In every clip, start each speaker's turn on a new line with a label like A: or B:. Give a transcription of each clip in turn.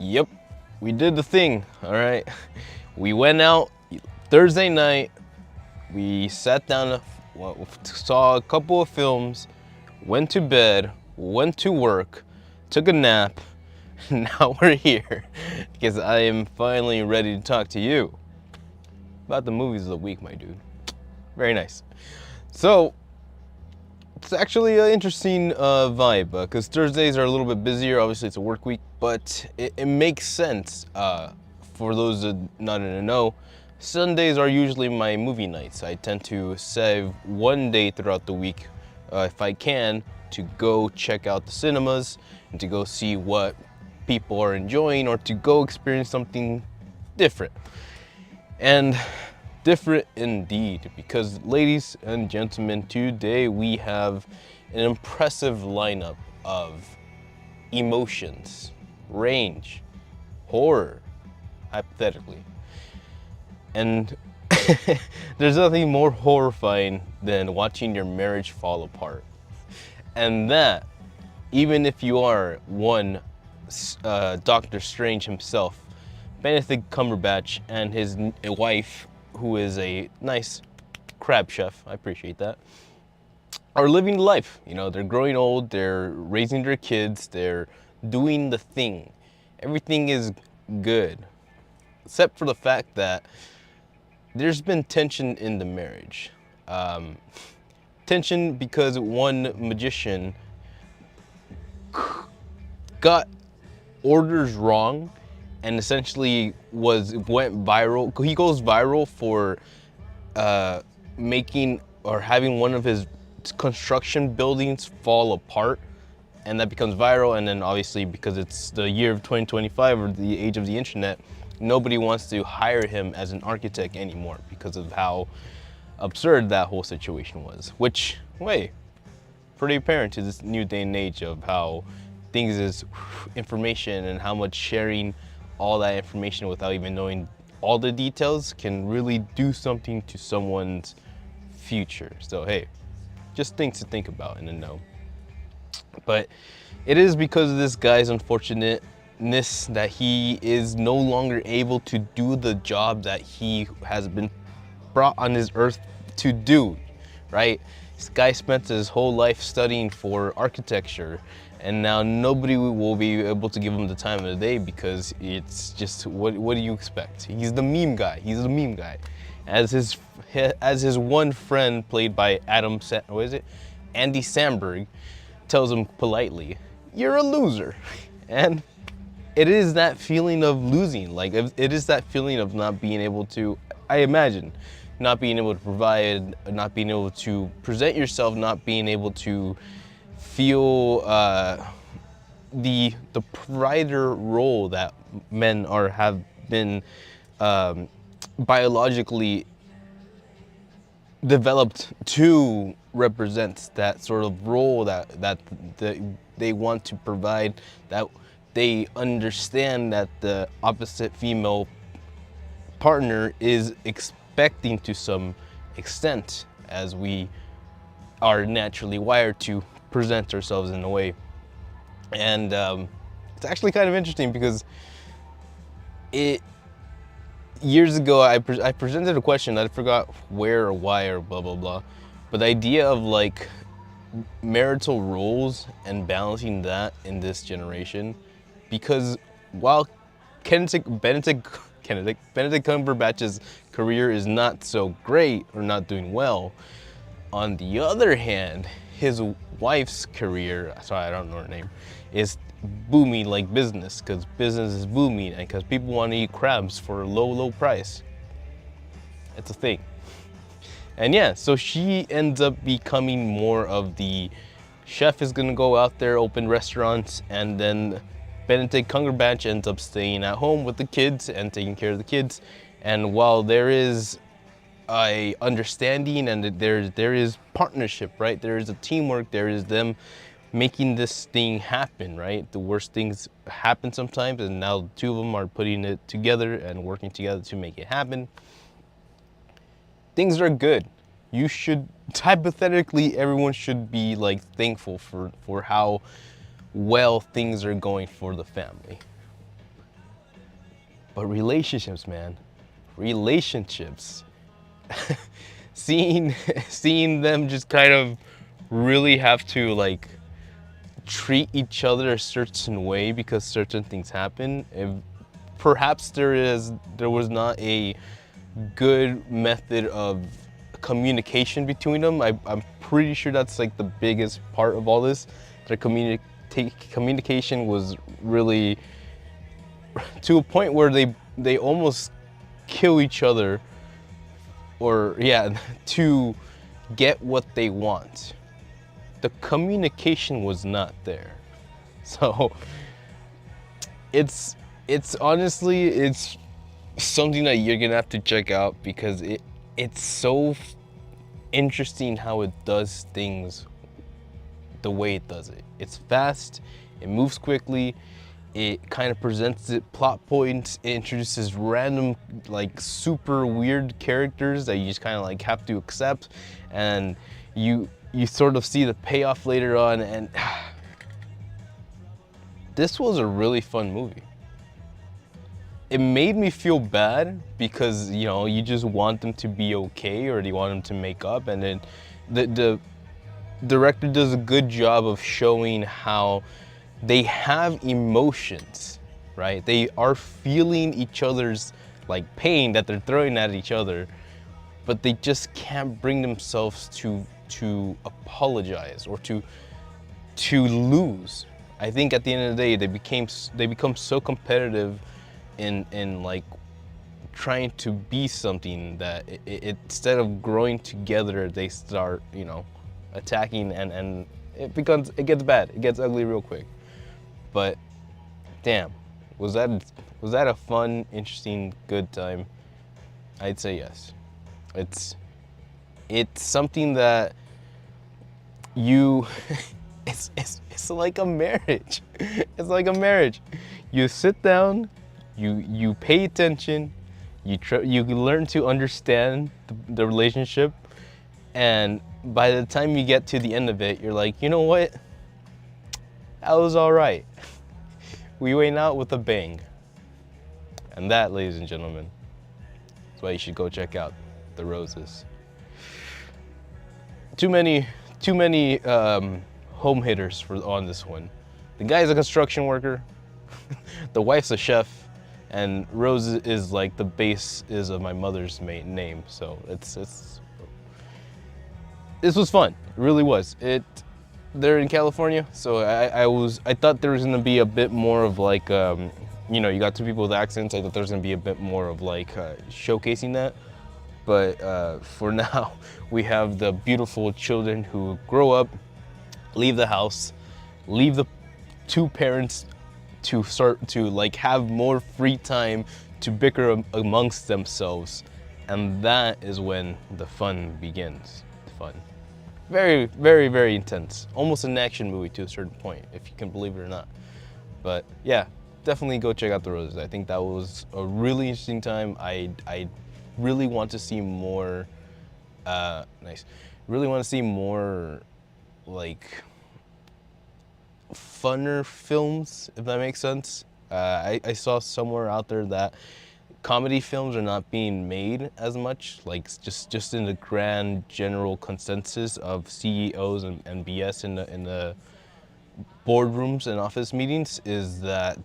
A: Yep, we did the thing, all right? We went out Thursday night, we sat down, saw a couple of films, went to bed, went to work, took a nap, now we're here because I am finally ready to talk to you about the movies of the week, my dude. Very nice. So, it's actually an interesting vibe because Thursdays are a little bit busier. Obviously, it's a work week, but it makes sense for those that not in the know. Sundays are usually my movie nights. I tend to save one day throughout the week, if I can, to go check out the cinemas and to go see what people are enjoying or to go experience something different. And different indeed, because ladies and gentlemen, today we have an impressive lineup of emotions, range, horror, hypothetically. And there's nothing more horrifying than watching your marriage fall apart. And that, even if you are one Doctor Strange himself, Benedict Cumberbatch and his wife, who is a nice crab chef, I appreciate that, are living life. You know, they're growing old, they're raising their kids, they're doing the thing. Everything is good, except for the fact that there's been tension in the marriage. Tension because one magician got orders wrong and essentially went viral. He goes viral for making or having one of his construction buildings fall apart, and that becomes viral. And then obviously, because it's the year of 2025 or the age of the internet, nobody wants to hire him as an architect anymore because of how absurd that whole situation was. Which, pretty apparent to this new day and age of how things is information and how much sharing all that information without even knowing all the details can really do something to someone's future. So hey, just things to think about in the know. But it is because of this guy's unfortunateness that he is no longer able to do the job that he has been brought on this earth to do, right? This guy spent his whole life studying for architecture, and now nobody will be able to give him the time of the day because it's just, what do you expect? He's the meme guy. He's the meme guy. As his one friend, played by Andy Samberg, tells him politely, "You're a loser." And it is that feeling of losing. Like, it is that feeling of not being able to, I imagine, not being able to provide, not being able to present yourself, not being able to feel the provider role that men have been biologically developed to represent, that sort of role that they want to provide, that they understand that the opposite female partner is expecting to some extent, as we are naturally wired to present ourselves in a way. And it's actually kind of interesting because years ago I presented a question, I forgot where or why or blah blah blah, but the idea of like marital roles and balancing that in this generation, because while Benedict Cumberbatch's career is not so great or not doing well, on the other hand, his wife's career, sorry I don't know her name, is booming like business, because business is booming and because people want to eat crabs for a low price. It's a thing. And yeah, so she ends up becoming more of the chef is gonna go out there, open restaurants, and then Benedict Cumberbatch ends up staying at home with the kids and taking care of the kids. And while there is a understanding and there is partnership, right? There is a teamwork, there is them making this thing happen, right? The worst things happen sometimes, and now the two of them are putting it together and working together to make it happen. Things are good. You should, hypothetically, everyone should be like thankful for how well things are going for the family. But relationships, man, relationships. seeing them just kind of really have to like treat each other a certain way because certain things happen. If perhaps there was not a good method of communication between them. I'm pretty sure that's like the biggest part of all this. Their communication was really to a point where they almost kill each other, or yeah, to get what they want. The communication was not there. So it's honestly, it's something that you're gonna have to check out because it's so interesting how it does things the way it does it. It's fast, it moves quickly, it kind of presents it plot points, it introduces random like super weird characters that you just kind of like have to accept, and you sort of see the payoff later on, and this was a really fun movie. It made me feel bad because, you know, you just want them to be okay or you want them to make up, and then the director does a good job of showing how they have emotions, right? They are feeling each other's like pain that they're throwing at each other, but they just can't bring themselves to apologize or to lose. I think at the end of the day, they become so competitive in like trying to be something that instead of growing together, they start, you know, attacking, and it gets bad. It gets ugly real quick. But damn, was that a fun, interesting, good time? I'd say yes. It's something that you it's like a marriage. It's like a marriage. You sit down, you pay attention, you learn to understand the relationship, and by the time you get to the end of it, you're like, you know what? That was all right. We went out with a bang. And that, ladies and gentlemen, is why you should go check out The Roses. Too many home hitters on this one. The guy's a construction worker. The wife's a chef. And Rose is like the base is of my mother's name. So this was fun. It really was. They're in California, so I thought there was gonna be a bit more of like, you know, you got two people with accents. I thought there was gonna be a bit more of like showcasing that, but for now, we have the beautiful children who grow up, leave the house, leave the two parents to start to like have more free time to bicker amongst themselves, and that is when the fun begins. Fun. Very, very, very intense. Almost an action movie to a certain point, if you can believe it or not. But yeah, definitely go check out The Roses. I think that was a really interesting time. I really want to see more, nice. Really want to see more, like, funner films, if that makes sense. I saw somewhere out there that comedy films are not being made as much, like just in the grand general consensus of CEOs and BS in the boardrooms and office meetings, is that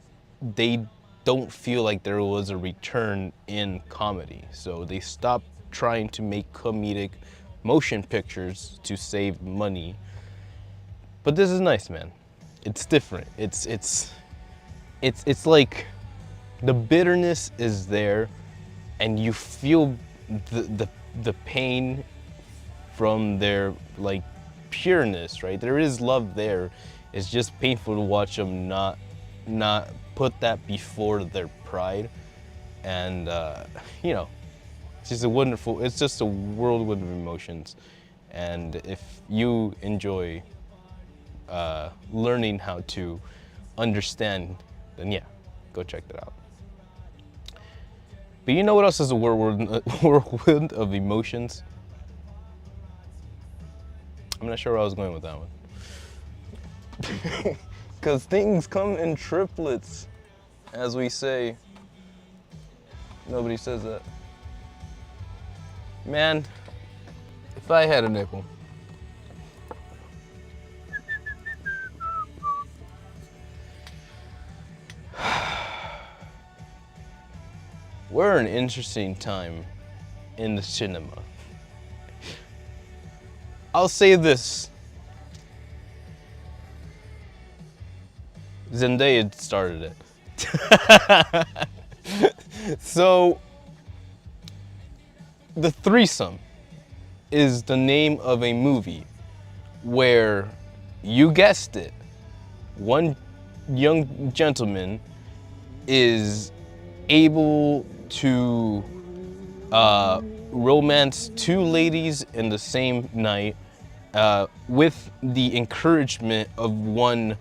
A: they don't feel like there was a return in comedy. So they stopped trying to make comedic motion pictures to save money. But this is nice, man. It's different. It's like the bitterness is there, and you feel the pain from their like pureness, right? There is love there. It's just painful to watch them not put that before their pride, and you know, it's just a whirlwind of emotions. And if you enjoy learning how to understand, then yeah, go check that out. But you know what else is a whirlwind of emotions? I'm not sure where I was going with that one. Because things come in triplets, as we say. Nobody says that. Man, if I had a nickel. We're an interesting time in the cinema. I'll say this. Zendaya started it. So, The Threesome is the name of a movie where, you guessed it, one young gentleman is able to romance two ladies in the same night with the encouragement of one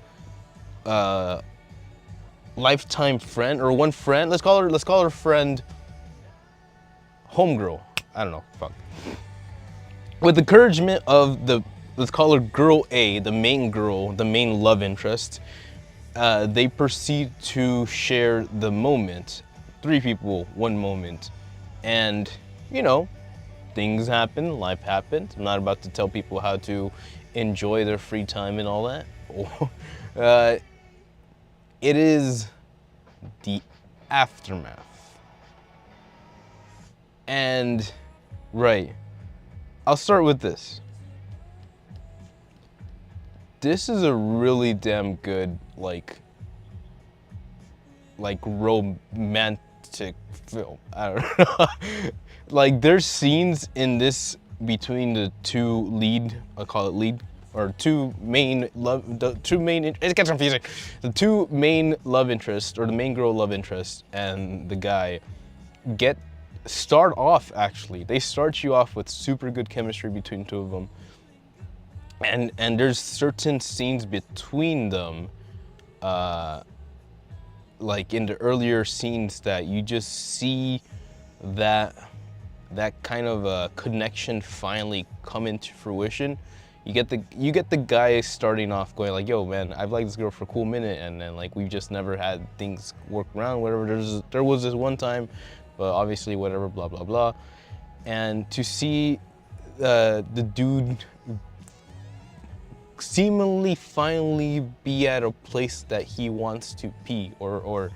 A: lifetime friend, or one friend. Let's call her friend homegirl. I don't know. Fuck. With encouragement of let's call her girl A, the main girl, the main love interest. They proceed to share the moment. 3 people, 1 moment. And, you know, things happen, life happens. I'm not about to tell people how to enjoy their free time and all that. It is the aftermath. And, right, I'll start with this. This is a really damn good, like romantic film. I don't know. Like, there's scenes in this between the two lead, I'll call it lead, or two main it gets confusing. The two main love interests, or the main girl love interest and the guy start off, actually. They start you off with super good chemistry between 2 of them. And there's certain scenes between them, like in the earlier scenes, that you just see that kind of a connection finally come into fruition. You get the guy starting off going like, yo man, I've liked this girl for a cool minute, and then like we've just never had things work around, whatever. There was this one time, but obviously whatever, blah blah blah. And to see the dude seemingly finally be at a place that he wants to be, or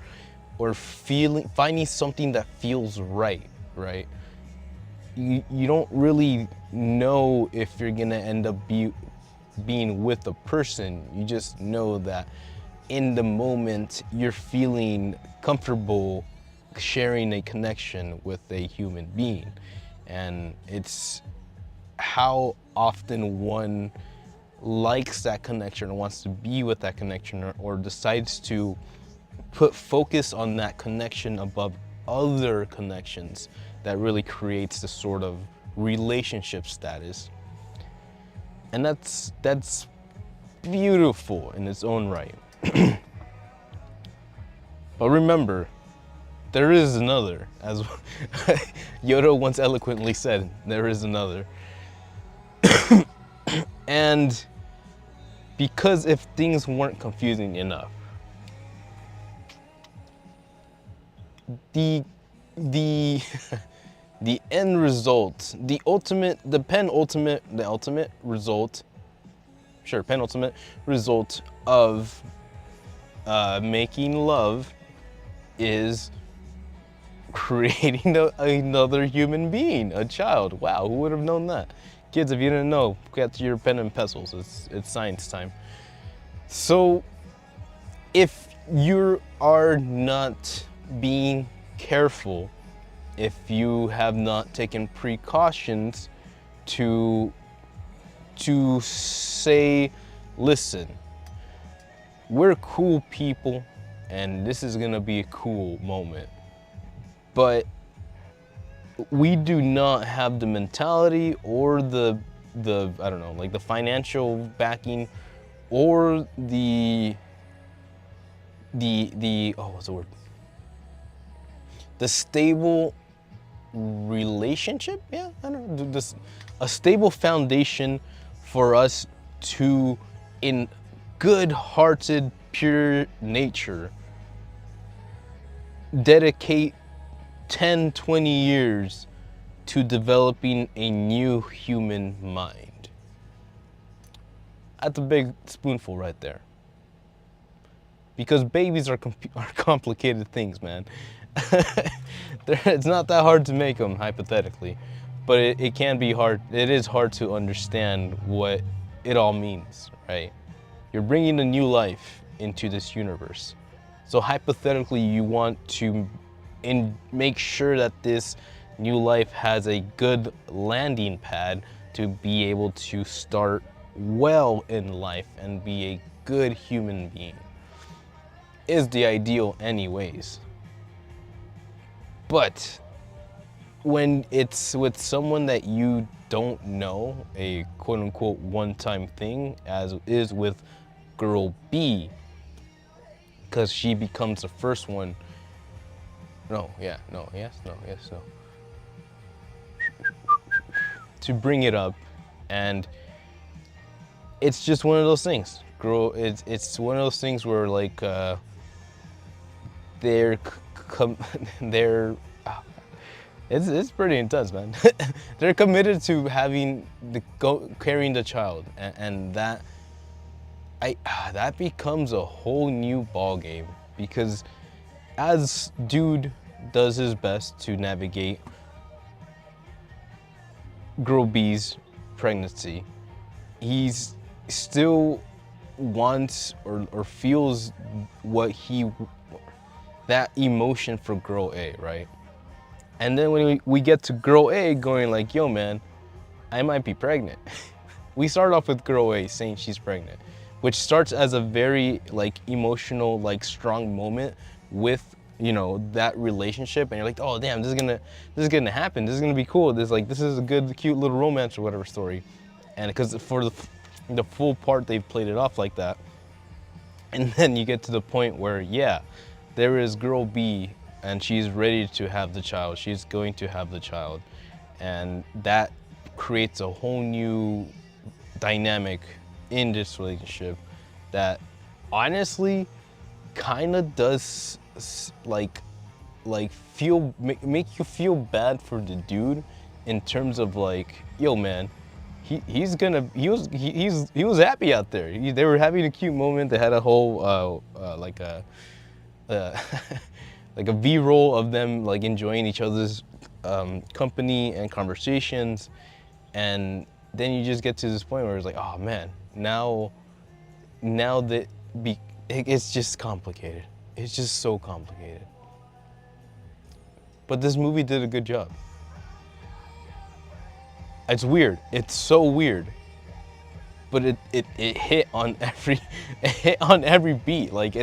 A: finding something that feels right. You don't really know if you're gonna end up being with a person. You just know that in the moment you're feeling comfortable sharing a connection with a human being. And it's how often one likes that connection or wants to be with that connection, or decides to put focus on that connection above other connections, that really creates the sort of relationship status. And that's beautiful in its own right. But remember, there is another, as Yoda once eloquently said, there is another. And because if things weren't confusing enough, the end result, the penultimate result of making love is creating another human being, a child. Wow, who would have known that? Kids, if you didn't know, get your pen and pencils. It's science time. So, if you are not being careful, if you have not taken precautions to say, listen, we're cool people, and this is gonna be a cool moment, but we do not have the mentality or the I don't know, like the financial backing, or the what's the word? The stable relationship? Yeah, I don't know. A stable foundation for us to, in good-hearted, pure nature, dedicate 10, 20 years to developing a new human mind. That's a big spoonful right there. Because babies are complicated things, man. It's not that hard to make them, hypothetically. But it can be hard. It is hard to understand what it all means, right? You're bringing a new life into this universe. So hypothetically, you want to make sure that this new life has a good landing pad to be able to start well in life and be a good human being. Is the ideal anyways. But when it's with someone that you don't know, a quote-unquote one-time thing, as is with girl B, because she becomes the first one. To bring it up, and it's just one of those things. It's one of those things where like it's pretty intense, man. They're committed to having carrying the child, and that becomes a whole new ball game, because as dude does his best to navigate girl B's pregnancy, he's still wants or feels that emotion for girl A, right? And then when we get to girl A going like, yo man, I might be pregnant. We start off with girl A saying she's pregnant, which starts as a very like emotional, like strong moment with, you know, that relationship, and you're like, oh damn, this is gonna happen. This is gonna be cool. This is a good, cute little romance or whatever story. And because for the full part they've played it off like that, and then you get to the point where yeah, there is girl B, and she's ready to have the child. She's going to have the child, and that creates a whole new dynamic in this relationship that honestly kind of does like make you feel bad for the dude, in terms of like, yo man, he was happy out there. They were having a cute moment. They had a whole like a like a V-roll of them like enjoying each other's company and conversations, and then you just get to this point where it's like, oh man, now that it's just complicated. It's just so complicated. But this movie did a good job. It's weird. It's so weird. But it hit on every beat. Like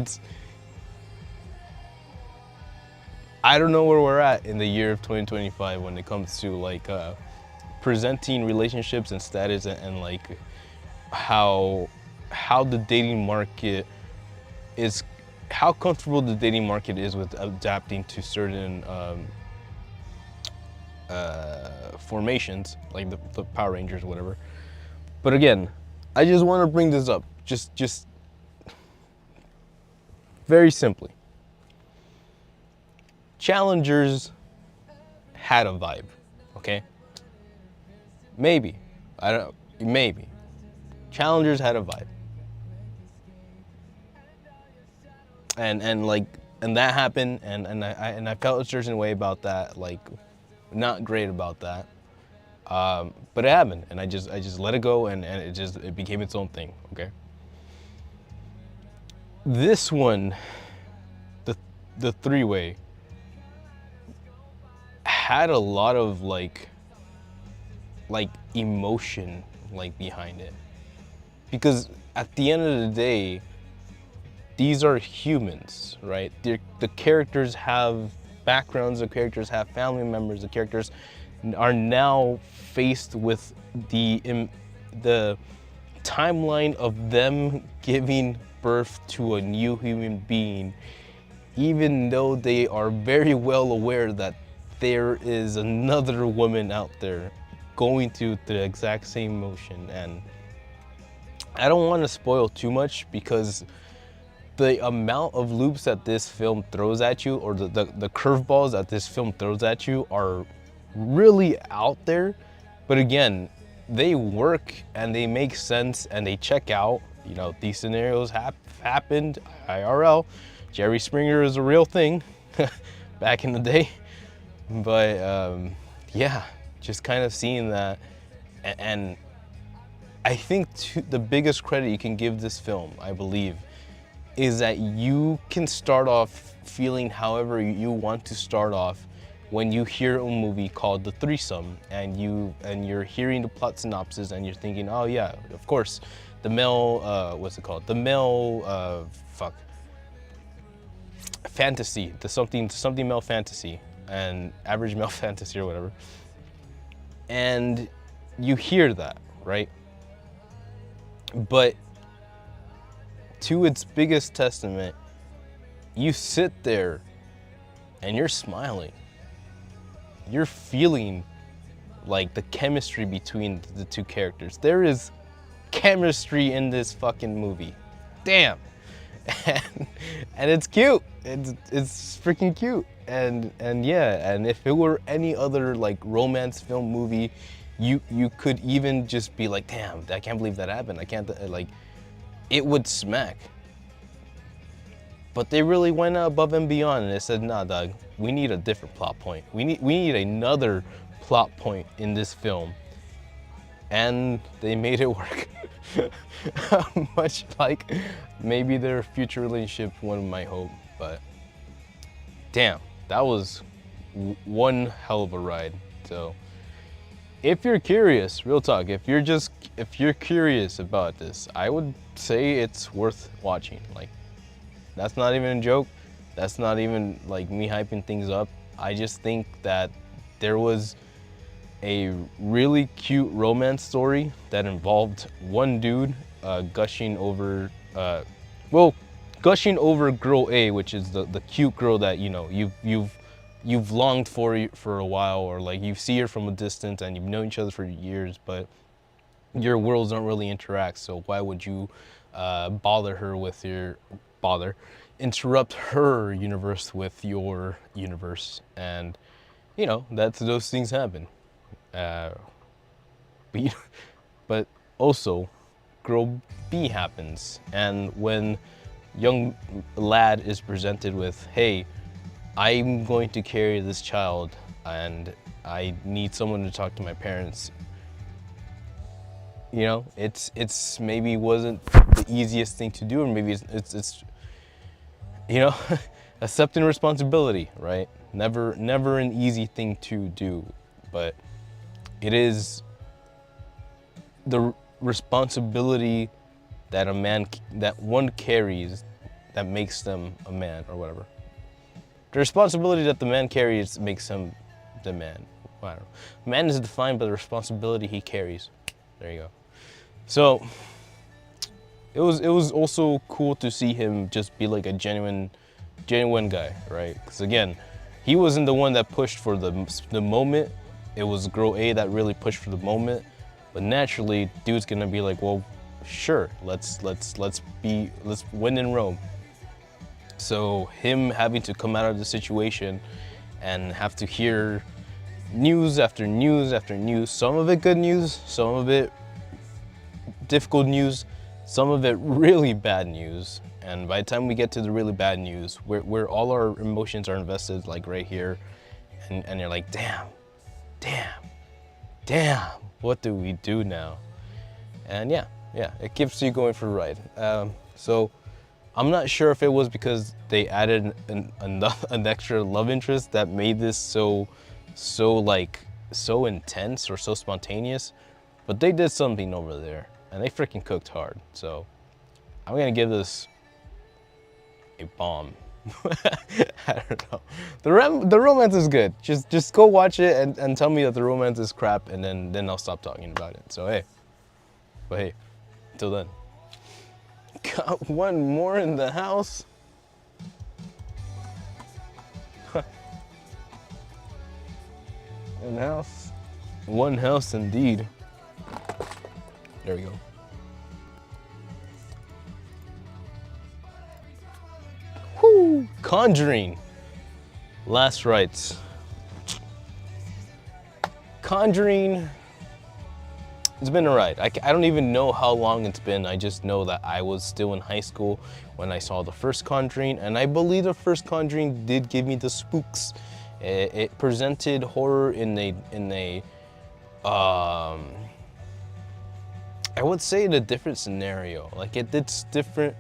A: I don't know where we're at in the year of 2025 when it comes to like presenting relationships and status, and like how the dating market is, how comfortable the dating market is with adapting to certain formations, like the Power Rangers or whatever. But again, I just want to bring this up, just very simply. Challengers had a vibe, okay? Maybe. Maybe. Challengers had a vibe. And that happened, and I felt a certain way about that, like not great about that. But it happened, and I just let it go, and it became its own thing, okay? This one, the three-way, had a lot of like emotion like behind it, because at the end of the day, these are humans, right? The characters have backgrounds, the characters have family members, the characters are now faced with the timeline of them giving birth to a new human being, even though they are very well aware that there is another woman out there going through the exact same motion. And I don't want to spoil too much, because the amount of loops that this film throws at you, or the curveballs that this film throws at you, are really out there. But again, they work and they make sense and they check out. You know, these scenarios happened IRL. Jerry Springer is a real thing back in the day. But yeah, just kind of seeing that. And I think the biggest credit you can give this film, I believe, is that you can start off feeling however you want to start off when you hear a movie called The Threesome, and you're hearing the plot synopsis and you're thinking, oh yeah, of course, the male, what's it called? The male, fantasy, the something male fantasy, and average male fantasy or whatever. And you hear that, right? But to its biggest testament, you sit there and you're smiling. You're feeling like the chemistry between the two characters. There is chemistry in this fucking movie. Damn. And it's cute. It's freaking cute. And yeah, and if it were any other like romance film movie, you could even just be like, damn, I can't believe that happened. I can't, like, it would smack. But they really went above and beyond, and they said, nah, dog, we need a different plot point. We need another plot point in this film. And they made it work. Much like maybe their future relationship, one might hope. But damn, that was one hell of a ride. So if you're curious, real talk, if you're curious about this, I would say it's worth watching. Like, that's not even a joke. That's not even like me hyping things up. I just think that there was a really cute romance story that involved one dude gushing over girl A, which is the cute girl that, you know, you've longed for a while, or like you see her from a distance and you've known each other for years, but your worlds don't really interact. So why would you interrupt her universe with your universe? And you know, those things happen. But also, girl B happens, and when young lad is presented with, hey, I'm going to carry this child and I need someone to talk to my parents, you know, it's maybe wasn't the easiest thing to do, or maybe it's you know, accepting responsibility, right? Never an easy thing to do, but it is the responsibility that one carries that makes them a man, or whatever. The responsibility that the man carries makes him the man. I don't know. Man is defined by the responsibility he carries. There you go. So it was also cool to see him just be like a genuine guy, right? Because again, he wasn't the one that pushed for the moment. It was girl A that really pushed for the moment. But naturally, dude's gonna be like, well, sure, let's win in Rome. So him having to come out of the situation and have to hear news after news after news, some of it good news, some of it difficult news, some of it really bad news. And by the time we get to the really bad news, where all our emotions are invested, like right here, and you're like, damn, what do we do now? And yeah, it keeps you going for a ride. So I'm not sure if it was because they added an extra love interest that made this so intense or so spontaneous, but they did something over there, and they freaking cooked hard. So I'm gonna give this a bomb. I don't know. The romance is good. Just go watch it and tell me that the romance is crap, and then I'll stop talking about it. So hey, until then. Got one more in the house. One house indeed. There we go. Conjuring. Last rites. Conjuring, it's been a ride. I don't even know how long it's been. I just know that I was still in high school when I saw the first Conjuring, and I believe the first Conjuring did give me the spooks. It presented horror in a I would say in a different scenario. Like, it did different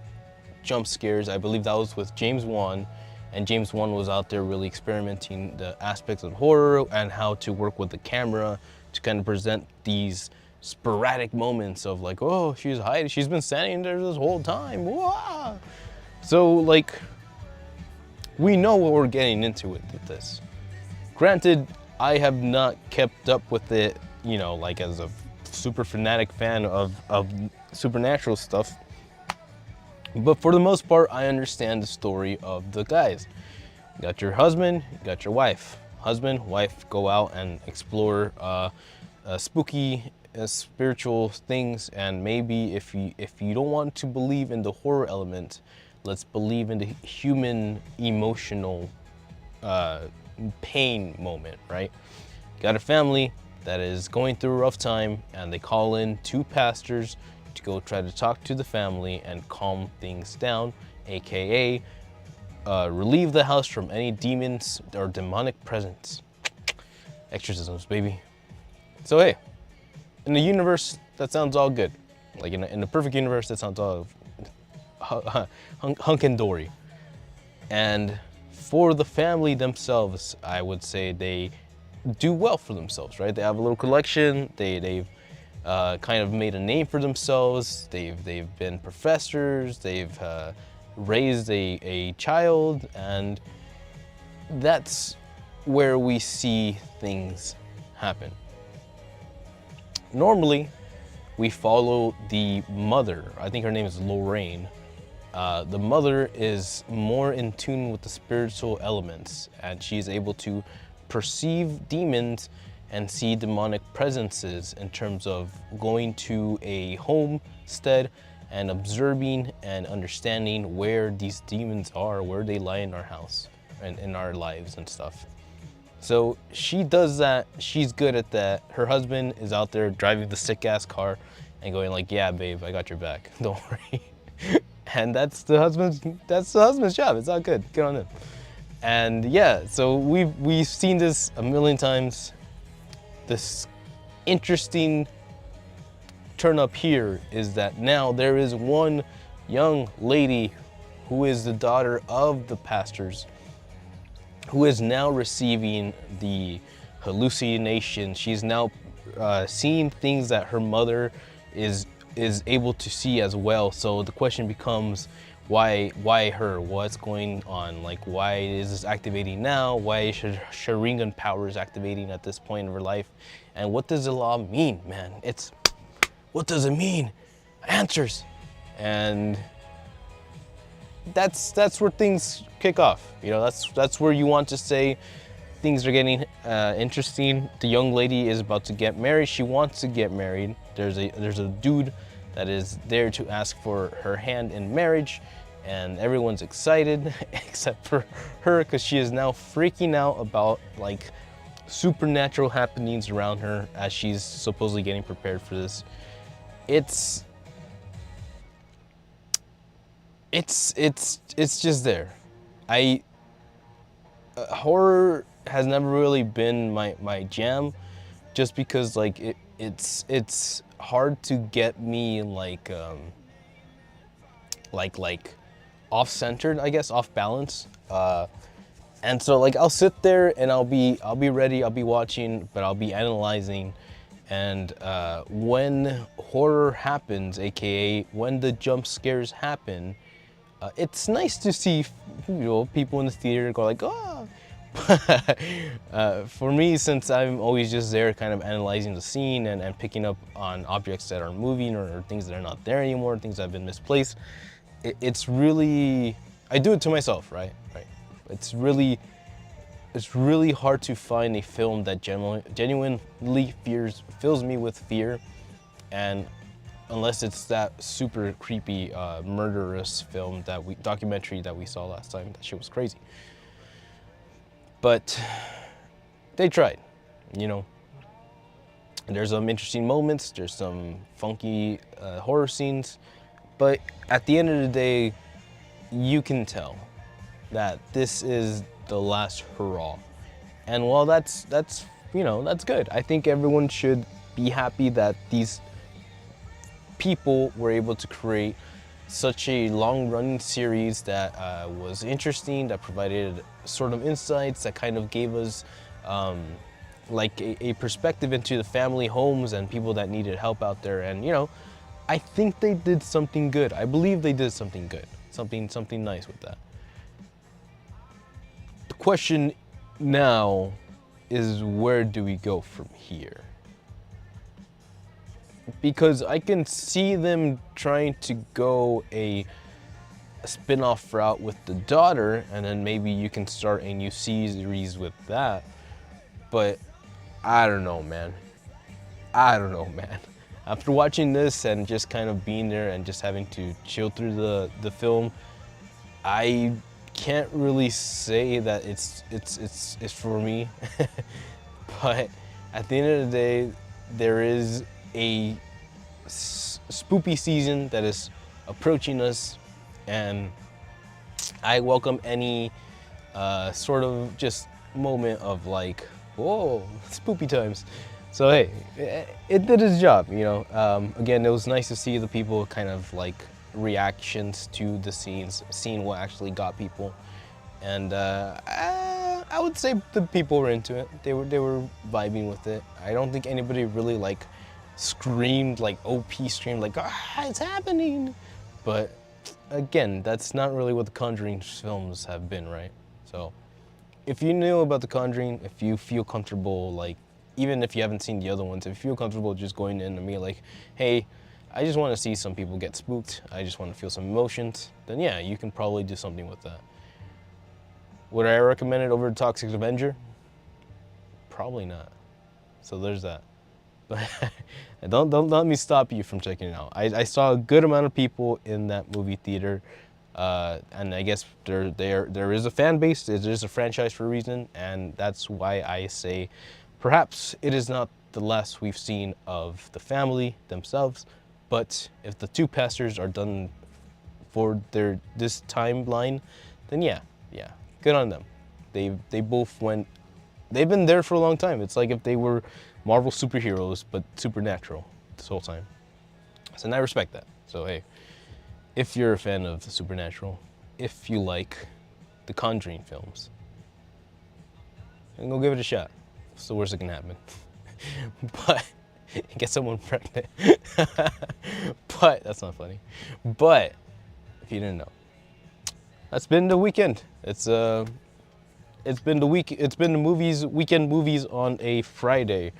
A: jump scares. I believe that was with James Wan, and James Wan was out there really experimenting the aspects of horror and how to work with the camera to kind of present these sporadic moments of like, oh, she's hiding, she's been standing there this whole time. Wah! So like, we know what we're getting into with this. Granted, I have not kept up with it, you know, like as a super fanatic fan of supernatural stuff. But for the most part, I understand the story of the guys. You got your husband, you got your wife. Husband, wife go out and explore spooky spiritual things, and maybe if you don't want to believe in the horror element, let's believe in the human emotional pain moment, right? Got a family that is going through a rough time, and they call in 2 pastors to go try to talk to the family and calm things down, aka relieve the house from any demons or demonic presence. Exorcisms, baby. So hey, in the universe, that sounds all good. Like in the perfect universe, that sounds all hunkin' And for the family themselves, I would say they do well for themselves, right? They have a little collection. They've kind of made a name for themselves. They've been professors. They've raised a child, and that's where we see things happen. Normally, we follow the mother. I think her name is Lorraine. The mother is more in tune with the spiritual elements, and she's able to perceive demons and see demonic presences in terms of going to a homestead and observing and understanding where these demons are, where they lie in our house and in our lives and stuff. So she does that, she's good at that. Her husband is out there driving the sick ass car and going like, yeah, babe, I got your back, don't worry. And that's the husband's job. It's all good, good on him. And yeah, so we've seen this a million times. This interesting turn up here is that now there is one young lady who is the daughter of the pastors, who is now receiving the hallucination. She's now seeing things that her mother is able to see as well. So the question becomes, why her? What's going on? Like, why is this activating now? Why is Sharingan powers activating at this point of her life? And what does the law mean, man? What does it mean? Answers. And that's where things kick off. You know, that's where you want to say things are getting interesting. The young lady is about to get married. She wants to get married. There's a dude that is there to ask for her hand in marriage, and everyone's excited except for her, because she is now freaking out about like supernatural happenings around her as she's supposedly getting prepared for this. It's just there. Horror has never really been my jam, just because like it's hard to get me like off-centered, I guess, off balance. And so like I'll sit there and I'll be ready, I'll be watching, but I'll be analyzing. And when horror happens, aka when the jump scares happen, it's nice to see, you know, people in the theater go like, oh. For me, since I'm always just there kind of analyzing the scene and picking up on objects that are moving or things that are not there anymore, things that have been misplaced, it's really, I do it to myself, right? It's really hard to find a film that genuinely fills me with fear, and unless it's that super creepy murderous documentary that we saw last time. That shit was crazy. But they tried, you know. There's some interesting moments, there's some funky horror scenes, but at the end of the day, you can tell that this is the last hurrah. And while that's you know, that's good. I think everyone should be happy that these people were able to create such a long-running series that was interesting, that provided sort of insights, that kind of gave us like a perspective into the family homes and people that needed help out there. And you know, I think they did something good. I believe they did something good, something nice with that. The question now is, where do we go from here? Because I can see them trying to go a spin-off route with the daughter, and then maybe you can start a new series with that. But I don't know, man. After watching this and just kind of being there and just having to chill through the film, I can't really say that it's for me. But at the end of the day, there is a spoopy season that is approaching us, and I welcome any sort of just moment of like, whoa, spoopy times. So hey, it did its job, you know. Again, it was nice to see the people kind of like reactions to the scenes, seeing what actually got people, and I would say the people were into it. They were vibing with it. I don't think anybody really like screamed, like OP screamed, like it's happening. But again, that's not really what the Conjuring films have been, right? So if you knew about the Conjuring, if you feel comfortable, like even if you haven't seen the other ones, if you feel comfortable just going in to me like, hey, I just want to see some people get spooked, I just want to feel some emotions, then yeah, you can probably do something with that. Would I recommend it over Toxic Avenger? Probably not. So there's that. Don't let me stop you from checking it out. I saw a good amount of people in that movie theater, and I guess there is a fan base. There is a franchise for a reason, and that's why I say perhaps it is not the last we've seen of the family themselves, but if the two pastors are done for this timeline, then yeah, good on them. They both went. They've been there for a long time. It's like if they were Marvel superheroes, but supernatural this whole time. So and I respect that. So hey, if you're a fan of the supernatural, if you like the Conjuring films, then go give it a shot. It's the worst that can happen. But get someone pregnant. But that's not funny. But if you didn't know, that's been the weekend. It's been the weekend movies on a Friday.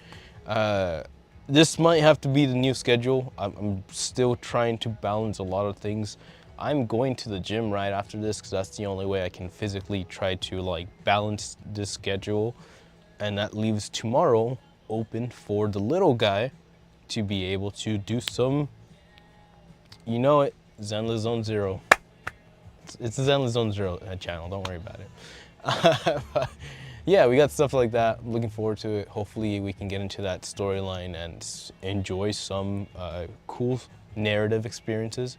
A: This might have to be the new schedule. I'm still trying to balance a lot of things. I'm going to the gym right after this because that's the only way I can physically try to like balance this schedule. And that leaves tomorrow open for the little guy to be able to do some, you know it, Zenless Zone Zero. It's the Zenless Zone Zero channel, don't worry about it. Yeah, we got stuff like that. I'm looking forward to it. Hopefully we can get into that storyline and enjoy some cool narrative experiences.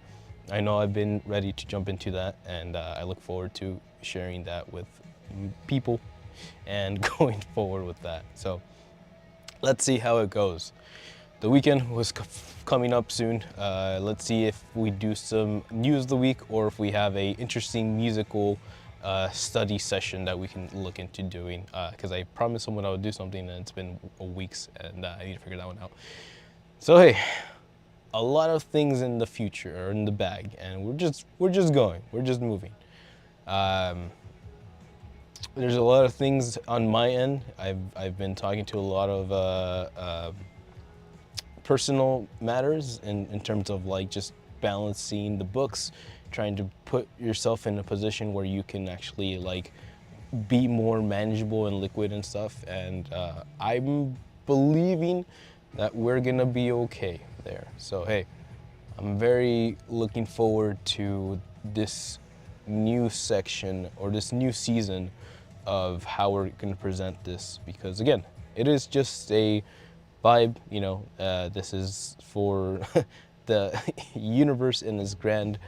A: I know I've been ready to jump into that, and I look forward to sharing that with people and going forward with that. So let's see how it goes. The weekend was coming up soon. Let's see if we do some news of the week or if we have a interesting musical study session that we can look into doing, because I promised someone I would do something and it's been weeks and I need to figure that one out. So hey, a lot of things in the future are in the bag, and we're just moving. There's a lot of things on my end. I've been talking to a lot of personal matters in terms of like just balancing the books, trying to put yourself in a position where you can actually like be more manageable and liquid and stuff. And I'm believing that we're gonna be okay there. So hey, I'm very looking forward to this new section or this new season of how we're going to present this, because again, it is just a vibe, you know. This is for the universe in its grand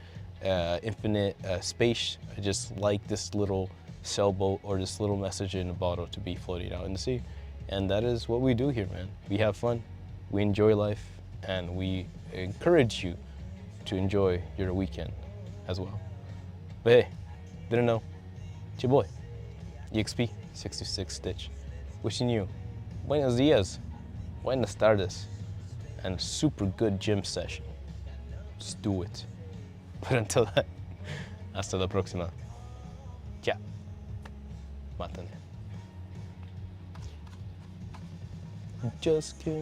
A: infinite space. I just like this little sailboat or this little message in a bottle to be floating out in the sea. And that is what we do here, man. We have fun, we enjoy life, and we encourage you to enjoy your weekend as well. But hey, didn't know, it's your boy, EXP66 Stitch, wishing you buenos dias, buenas tardes, and a super good gym session. Just do it. But until then, hasta la próxima. Ciao. Mátane. Just kidding.